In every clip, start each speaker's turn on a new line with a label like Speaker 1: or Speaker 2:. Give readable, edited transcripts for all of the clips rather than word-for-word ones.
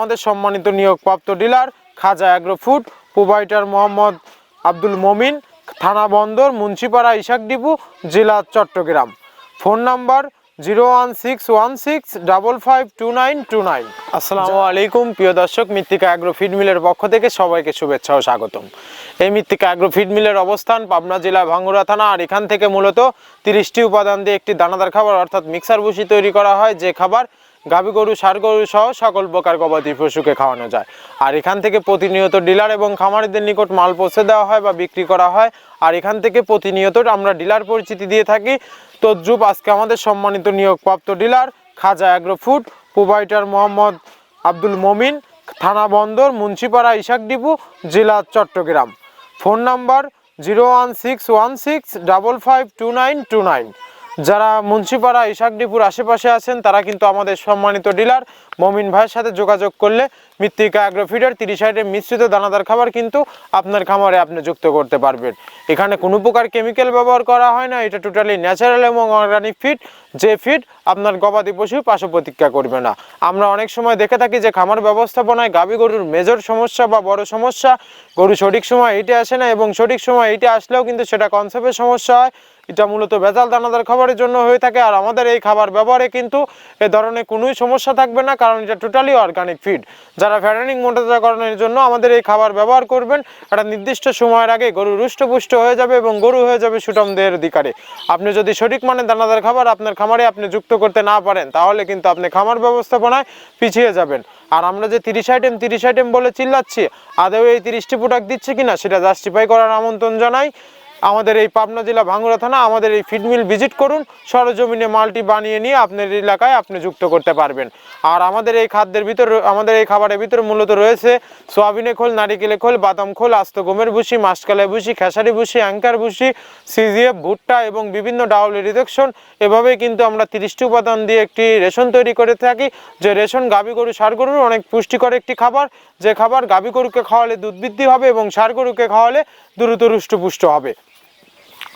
Speaker 1: আমাদের সম্মানিত নিয়োগপ্রাপ্ত dealer Khaja agro food, provider Mohammad Abdul Momin, থানা বন্দর, মুন্সিপাড়া, ইসাক ডিপু, জেলা চট্টগ্রাম। Phone number 01616552929। আসসালামু আলাইকুম প্রিয় দর্শক, মৃত্তিকা অ্যাগ্রো ফিড মিলের পক্ষ থেকে সবাইকে শুভেচ্ছা ও স্বাগতম। এই মৃত্তিকা অ্যাগ্রো ফিড মিলের অবস্থান পাবনা জেলা ভাঙ্গুড়া থানা। আর এখান থেকে মূলত 30টি উপাদান দিয়ে একটি দানাদার খাবার অর্থাৎ মিক্সার ভুসি তৈরি করা হয়, যে খাবার গাভী গরু, ষাঁড় গরু সহ সকল প্রকার গবাদি পশুকে খাওয়ানো যায়। আর এখান থেকে প্রতিনিয়ত ডিলার এবং খামারিদের নিকট মাল পৌঁছে দেওয়া হয় বা বিক্রি করা হয়। আর এখান থেকে প্রতিনিয়ত আমরা ডিলার পরিচিতি দিয়ে থাকি। তদ্রুপ আজকে আমাদের সম্মানিত নিয়োগপ্রাপ্ত dealer Khaja agro food, provider Mohammad Abdul Momin, থানা বন্দর, মুন্সিপাড়া, ইসাক ডিপু, জেলা চট্টগ্রাম। Phone number 01616552929। যারা মুন্সিপাড়া, ইসাক ডিপুর আশেপাশে আছেন তারা কিন্তু আমাদের সম্মানিত ডিলার মমিন ভাইয়ের সাথে যোগাযোগ করলে মৃত্তিকা অ্যাগ্রো ফিডের 30 আইটেম মিশ্রিত দানাদার খাবার কিন্তু আপনার খামারে আপনি যুক্ত করতে পারবেন। এখানে কোনো প্রকার কেমিক্যাল ব্যবহার করা হয় না। এটা টোটালি ন্যাচারাল এবং অর্গানিক ফিড, যে ফিড আপনার গবাদি পশু পার্শ্ব প্রতিক্রিয়া করবে না। আমরা অনেক সময় দেখে থাকি যে খামার ব্যবস্থাপনায় গাভী গরুর মেজর সমস্যা বা বড় সমস্যা, গরু সঠিক সময় এইটা আসে না এবং সঠিক সময় এইটা আসলেও কিন্তু সেটা কনসেপ্টের সমস্যা হয়। এটা মূলত ভেজাল দানাদার খাবারের জন্য হয়ে থাকে। আর আমাদের এই খাবার ব্যবহারে কিন্তু এ ধরনের কোনোই সমস্যা থাকবে না, কারণ এটা টোটালি অর্গানিক ফিড। যারা ফ্যাটেনিং মোটাতাজাকরণের জন্য আমাদের এই খাবার ব্যবহার করবেন, একটা নির্দিষ্ট সময়ের আগে গরু রুষ্টপুষ্ট হয়ে যাবে এবং গরু হয়ে যাবে সুঠাম দেহের অধিকারী। আপনি যদি সঠিক মানের দানাদার খাবার আপনার খামারে আপনি যুক্ত করতে না পারেন, তাহলে কিন্তু আপনি খামার ব্যবস্থাপনায় পিছিয়ে যাবেন। আর আমরা যে 30 আইটেম বলে চিল্লাচ্ছি, আদৌ এই 30টি প্রোডাক্ট দিচ্ছে কিনা সেটা জাস্টিফাই করার আমন্ত্রণ জানাই। আমাদের এই পাবনা জেলা ভাঙ্গুড়া থানা আমাদের এই ফিড মিল ভিজিট করুন, সরজমিনে মালটি বানিয়ে নিয়ে আপনার এলাকায় আপনি যুক্ত করতে পারবেন। আর আমাদের এই খাদ্যের ভিতর, আমাদের এই খাবারের ভিতরে মূলত রয়েছে সোয়াবিনের খোল, নারিকেলের খোল, বাদাম খোল, আস্ত গমের ভুসি, মাসকালাই ভুসি, খেসারি ভুসি, অ্যাঙ্কার ভুসি, সিজিএফ, ভুট্টা এবং বিভিন্ন ডাউল রিডাকশন। এভাবেই কিন্তু আমরা 30টি উপাদান দিয়ে একটি রেশন তৈরি করে থাকি, যে রেশন গাভী গরু, ষাঁড় গরুর অনেক পুষ্টিকর একটি খাবার। যে খাবার গাভী গরুকে খাওয়ালে দুধ বৃদ্ধি হবে এবং ষাঁড় গরুকে খাওয়ালে দ্রুত হৃষ্টপুষ্ট হবে।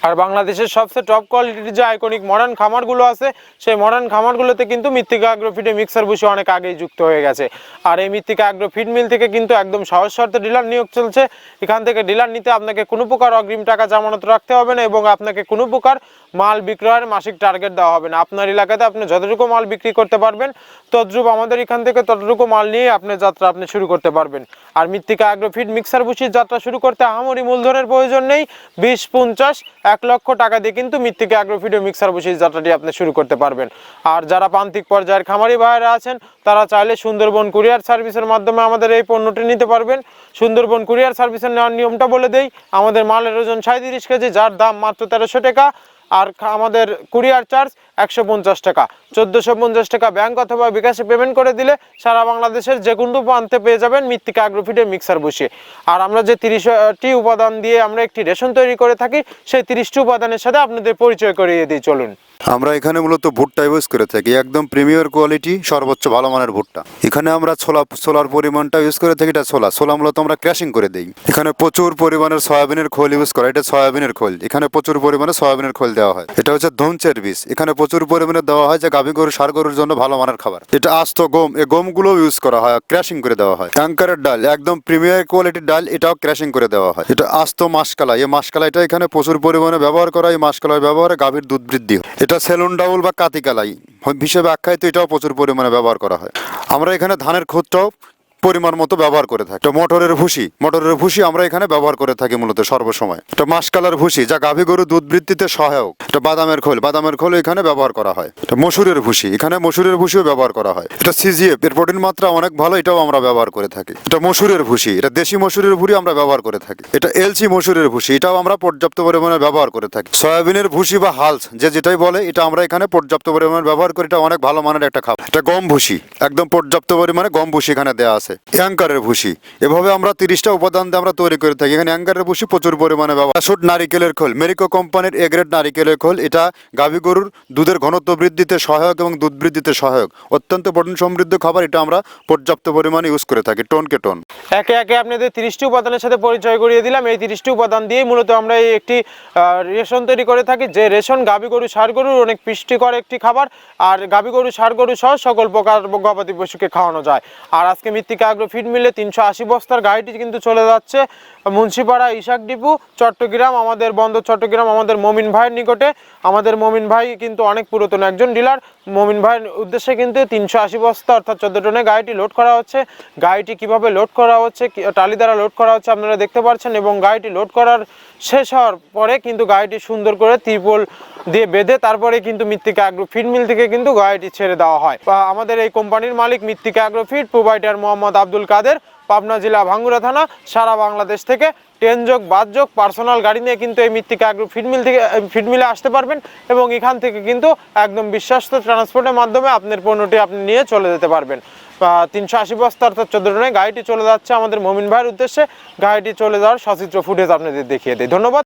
Speaker 1: আর বাংলাদেশের সবচেয়ে টপ কোয়ালিটির যে আইকনিক মডার্ন খামারগুলো আছে, সেই মডার্ন খামারগুলোতে কিন্তু মৃত্তিকা অ্যাগ্রো ফিডে মিক্সার ভুসি অনেক আগেই যুক্ত হয়ে গেছে। আর এই মৃত্তিকা অ্যাগ্রো ফিড মিল থেকে কিন্তু একদম সহজ শর্তে ডিলার নিয়োগ চলছে। এখান থেকে ডিলার নিতে আপনাকে কোনো প্রকার অগ্রিম টাকা জামানত রাখতে হবে না এবং আপনাকে কোনো প্রকার মাল বিক্রয়ের মাসিক টার্গেট দেওয়া হবে না। আপনার এলাকাতে আপনি যতটুকু মাল বিক্রি করতে পারবেন, তদ্রুপ আমাদের এখান থেকে ততটুকু মাল নিয়ে আপনার যাত্রা আপনি শুরু করতে পারবেন। আর মৃত্তিকা অ্যাগ্রো ফিড মিক্সার ভুসির যাত্রা শুরু করতে আহামরি মূলধনের প্রয়োজন নেই। 20, 50, 1 লক্ষ টাকা দিয়ে কিন্তু মৃত্তিকা অ্যাগ্রো ফিড মিক্সার ভুসির যাত্রাটি আপনি শুরু করতে পারবেন। আর যারা প্রান্তিক পর্যায়ের খামারি ভাইয়েরা আছেন, তারা চাইলে সুন্দরবন কুরিয়ার সার্ভিসের মাধ্যমে আমাদের এই পণ্যটি নিতে পারবেন। সুন্দরবন কুরিয়ার সার্ভিসের নেওয়ার নিয়মটা বলে দেই। আমাদের মালের ওজন 37 কেজি, যার দাম মাত্র 1300 টাকা। আর আমাদের কুরিয়ার চার্জ 150 টাকা। 1450 টাকা ব্যাংক অথবা বিকাশে পেমেন্ট করে দিলে সারা বাংলাদেশের যে কোনো প্রান্তে পেয়ে যাবেন মৃত্তিকা অ্যাগ্রো ফিডের মিক্সার ভুসি। আর আমরা যে 30টি উপাদান দিয়ে আমরা একটি রেশন তৈরি করে থাকি, সেই 30টি উপাদানের সাথে আপনাদের পরিচয় করিয়ে দিই, চলুন।
Speaker 2: আমরা এখানে মূলত ভুট্টা ইউজ করে থাকি, একদম প্রিমিয়ার কোয়ালিটি, সর্বোচ্চ ভালো মানের ভুট্টা। এখানে আমরা ছোলার পরিমাণটা ইউজ করে থাকি। এটা ছোলা মূলত আমরা ক্র্যাশিং করে দিই। এখানে প্রচুর পরিমাণের সয়াবিনের খোল ইউজ করা, এটা সয়াবিনের খোল। এখানে প্রচুর পরিমাণে সয়াবিনের খোল দেওয়া হয়। এটা হচ্ছে ধনচের বীজ, এখানে প্রচুর পরিমাণে দেওয়া হয়, যে গাভী গরু, ষাঁড় গরুর জন্য ভালো মানের খাবার। এটা আস্ত গম, এই গমগুলো ইউজ করা হয়, ক্র্যাশিং করে দেওয়া হয়। অ্যাঙ্কারের ডাল, একদম প্রিমিয়ার কোয়ালিটির ডাল, এটাও ক্র্যাশিং করে দেওয়া হয়। এটা আস্ত মাসকালাই, এই মাসকালাইটা এখানে প্রচুর পরিমাণে ব্যবহার করা হয়। এই মাসকালাই ব্যবহারে গাভীর দুধ বৃদ্ধি হয়। এটা সেলুন ডাউল বা কাতিকালাই হিসেবে আখ্যায়িত, এটাও প্রচুর পরিমাণে ব্যবহার করা হয়। আমরা এখানে ধানের খোদটাও পরিমাণ মতো ব্যবহার করে থাকি। এটা মটরের ভুসি আমরা এখানে ব্যবহার করে থাকি মূলত সর্বসময়। এটা মাসকালার ভুসি, যা গাভী গরু দুধ বৃদ্ধিতে সহায়ক। এটা বাদামের খোল এখানে ব্যবহার করা হয়। এটা মসুরের ভুসি, এখানে মসুরের ভুসিও ব্যবহার করা হয়। এটা সিজিএফ, এর প্রোটিন মাত্রা অনেক ভালো, এটাও আমরা ব্যবহার করে থাকি। এটা মসুরের ভুসি, এটা দেশি মসুরের ভুসি আমরা ব্যবহার করে থাকি। এটা এলসি মসুরের ভুসি, এটাও আমরা পর্যাপ্ত পরিমাণে ব্যবহার করে থাকি। সয়াবিনের ভুসি বা হালস, যেটাই বলে, এটা আমরা এখানে পর্যাপ্ত পরিমাণে ব্যবহার করি। এটা অনেক ভালো মানের একটা খাবার। এটা গম ভুসি, একদম পর্যাপ্ত পরিমাণে গম ভুসি এখানে দেওয়া আছে। অ্যাঙ্কারের ভুসি, এভাবে আমরা 30টা উপাদান দিয়ে আমরা তৈরি করে থাকি। এখানে অ্যাঙ্কারের ভুসি প্রচুর পরিমাণে ব্যবহার। শুট নারিকেলের খোল, মেরিকো কোম্পানির এ গ্রেড নারিকেলের খোল, এটা গাভী গরুর দুধের ঘনত্ব বৃদ্ধিতে সহায়ক এবং দুধ বৃদ্ধিতে সহায়ক, অত্যন্ত প্রোটিন সমৃদ্ধ খাবার। এটা আমরা পর্যাপ্ত পরিমাণে ইউজ করে থাকি, টনকে টন।
Speaker 1: একে একে আপনাদের 30টি উপাদানের সাথে পরিচয় করিয়ে দিলাম। এই 30টি উপাদান দিয়ে মূলত আমরা এই একটি রেশন তৈরি করে থাকি, যে রেশন গাভী গরু, ষাঁড় গরুর অনেক পুষ্টিকর একটি খাবার। আর গাভী গরু, ষাঁড় গরু সহ সকল প্রকার গবাদি পশুকে খাওয়ানো যায়। আর আজকে মৃত্তিকা মৃত্তিকা অ্যাগ্রো ফিড মিলে 380 বস্তার গাড়িটি কিন্তু চলে যাচ্ছে মুন্সিপাড়া ইশাক ডিপু চট্টগ্রাম, আমাদের বন্দর চট্টগ্রাম, আমাদের মমিন ভাইয়ের নিকটে। আমাদের মমিন ভাই কিন্তু অনেক পুরাতন একজন ডিলার। মমিন ভাইয়ের উদ্দেশ্যে কিন্তু 380 বস্তা অর্থাৎ 14 টনে গাড়িটি লোড করা হচ্ছে। গাড়িটি কিভাবে লোড করা হচ্ছে, টালি দ্বারা লোড করা হচ্ছে আপনারা দেখতে পাচ্ছেন, এবং গাড়িটি লোড করার শেষ হওয়ার পরে কিন্তু গাড়িটি সুন্দর করে ত্রিপল দিয়ে বেঁধে তারপরে কিন্তু মৃত্তিকা অ্যাগ্রো ফিড মিল থেকে কিন্তু গাড়িটি ছেড়ে দেওয়া হয়। আমাদের এই কোম্পানির মালিক Mrittika agro feed, provider Mohammad Abdul Kader, Pabna জেলা ভাঙ্গুড়া থানা। সারা বাংলাদেশ থেকে 10 যোগ 5 যোগ পার্সোনাল গাড়ি নিয়ে কিন্তু এই মৃত্তিকা অ্যাগ্রো ফিড মিলে আসতে পারবেন, এবং এখান থেকে কিন্তু একদম বিশ্বাস্ত ট্রান্সপোর্টের মাধ্যমে আপনার পণ্যটি আপনি নিয়ে চলে যেতে পারবেন। 380 বস্তা অর্থাৎ 14 টনে গাড়িটি চলে যাচ্ছে আমাদের মমিন ভাইয়ের উদ্দেশ্যে। গাড়িটি চলে যাওয়ার সচিত্র ফুটেজ আপনাদের দেখিয়ে দেয়। ধন্যবাদ।